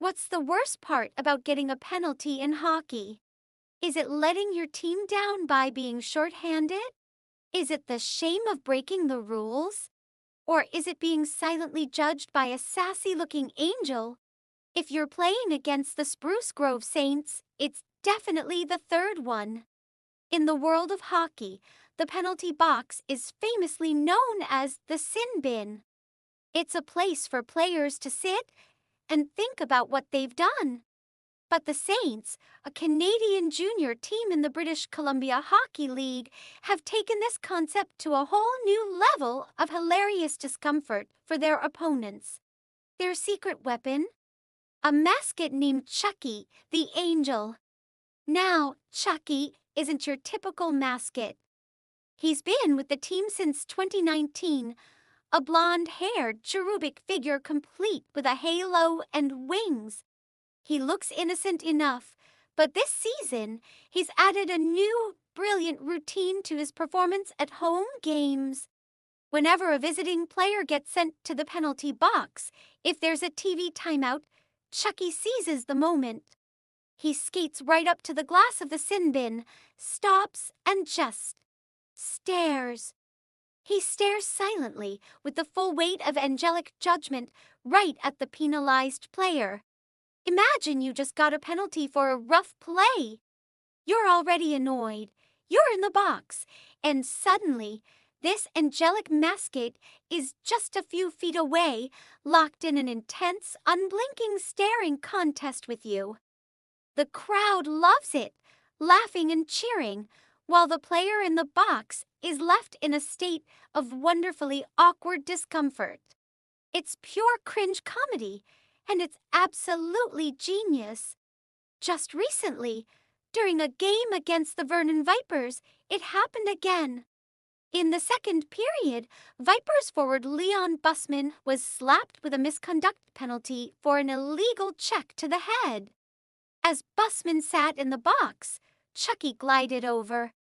What's the worst part about getting a penalty in hockey? Is it letting your team down by being shorthanded? Is it the shame of breaking the rules? Or is it being silently judged by a sassy-looking angel? If you're playing against the Spruce Grove Saints, it's definitely the third one. In the world of hockey, the penalty box is famously known as the sin bin. It's a place for players to sit and think about what they've done. But the Saints, a Canadian junior team in the British Columbia Hockey League, have taken this concept to a whole new level of hilarious discomfort for their opponents. Their secret weapon? A mascot named Chucky the Angel. Now, Chucky isn't your typical mascot. He's been with the team since 2019, a blonde-haired cherubic figure complete with a halo and wings. He looks innocent enough, but this season, he's added a new, brilliant routine to his performance at home games. Whenever a visiting player gets sent to the penalty box, if there's a TV timeout, Chucky seizes the moment. He skates right up to the glass of the sin bin, stops, and just stares. He stares silently, with the full weight of angelic judgment right at the penalized player. Imagine you just got a penalty for a rough play. You're already annoyed. You're in the box. And suddenly, this angelic mascot is just a few feet away, locked in an intense, unblinking staring contest with you. The crowd loves it, laughing and cheering, while the player in the box is left in a state of wonderfully awkward discomfort. It's pure cringe comedy, and it's absolutely genius. Just recently, during a game against the Vernon Vipers, it happened again. In the second period, Vipers forward Leon Bussman was slapped with a misconduct penalty for an illegal check to the head. As Bussman sat in the box, Chucky glided over.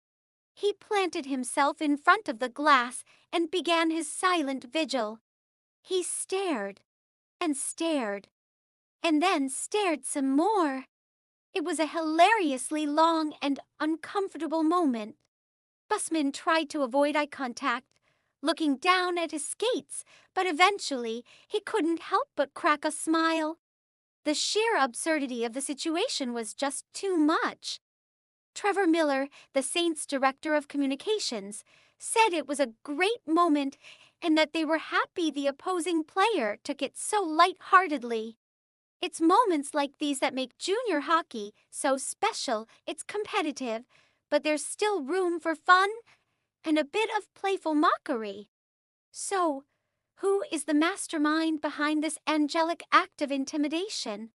He planted himself in front of the glass and began his silent vigil. He stared and stared, and then stared some more. It was a hilariously long and uncomfortable moment. Bussman tried to avoid eye contact, looking down at his skates, but eventually he couldn't help but crack a smile. The sheer absurdity of the situation was just too much. Trevor Miller, the Saints' director of communications, said it was a great moment and that they were happy the opposing player took it so lightheartedly. It's moments like these that make junior hockey so special. It's competitive, but there's still room for fun and a bit of playful mockery. So, who is the mastermind behind this angelic act of intimidation?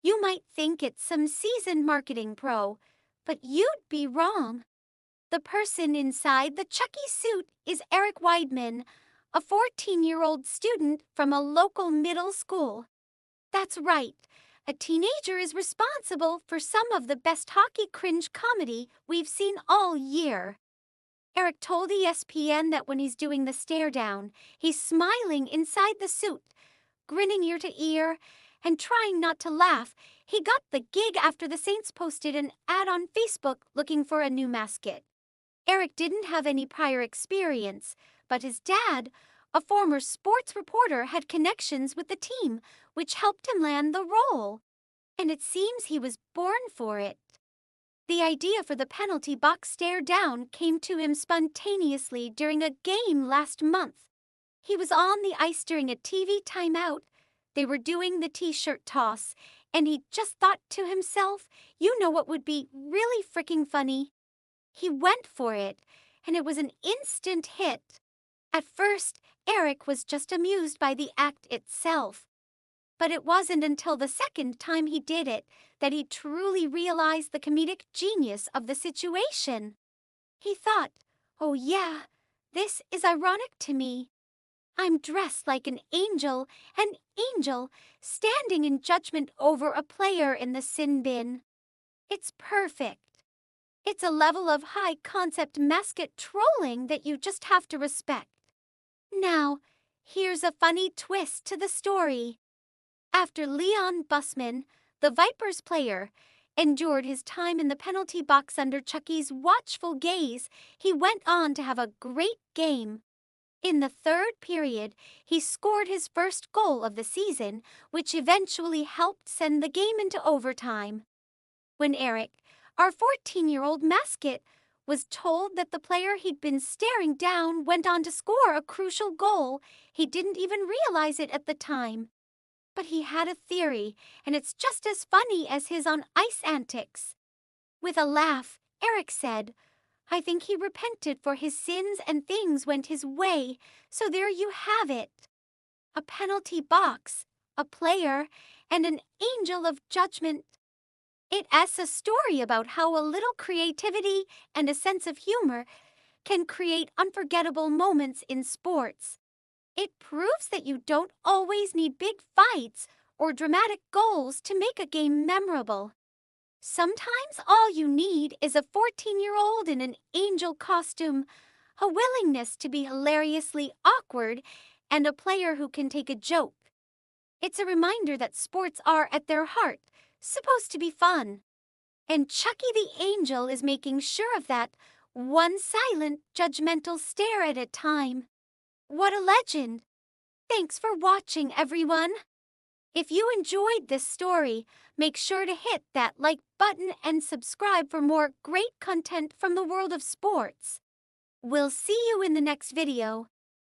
You might think it's some seasoned marketing pro, but you'd be wrong. The person inside the Chucky suit is Eric Weidman, a 14-year-old student from a local middle school. That's right, a teenager is responsible for some of the best hockey cringe comedy we've seen all year. Eric told ESPN that when he's doing the stare down, he's smiling inside the suit, grinning ear to ear, and trying not to laugh. He got the gig after the Saints posted an ad on Facebook looking for a new mascot. Eric didn't have any prior experience, but his dad, a former sports reporter, had connections with the team, which helped him land the role. And it seems he was born for it. The idea for the penalty box stare down came to him spontaneously during a game last month. He was on the ice during a TV timeout. They were doing the t-shirt toss, and he just thought to himself, you know what would be really freaking funny? He went for it, and it was an instant hit. At first, Eric was just amused by the act itself. But it wasn't until the second time he did it that he truly realized the comedic genius of the situation. He thought, oh yeah, this is ironic to me. I'm dressed like an angel standing in judgment over a player in the sin bin. It's perfect. It's a level of high-concept mascot trolling that you just have to respect. Now, here's a funny twist to the story. After Leon Bussman, the Vipers player, endured his time in the penalty box under Chucky's watchful gaze, he went on to have a great game. In the third period, he scored his first goal of the season, which eventually helped send the game into overtime. When Eric, our 14-year-old Mascot, was told that the player he'd been staring down went on to score a crucial goal, he didn't even realize it at the time. But he had a theory, and it's just as funny as his on ice antics. With a laugh, Eric said, "I think he repented for his sins and things went his way, so there you have it. A penalty box, a player, and an angel of judgment." It's a story about how a little creativity and a sense of humor can create unforgettable moments in sports. It proves that you don't always need big fights or dramatic goals to make a game memorable. Sometimes all you need is a 14-year-old in an angel costume, a willingness to be hilariously awkward, and a player who can take a joke. It's a reminder that sports are, at their heart, supposed to be fun. And Chucky the Angel is making sure of that, one silent, judgmental stare at a time. What a legend! Thanks for watching, everyone! If you enjoyed this story, make sure to hit that like button and subscribe for more great content from the world of sports. We'll see you in the next video.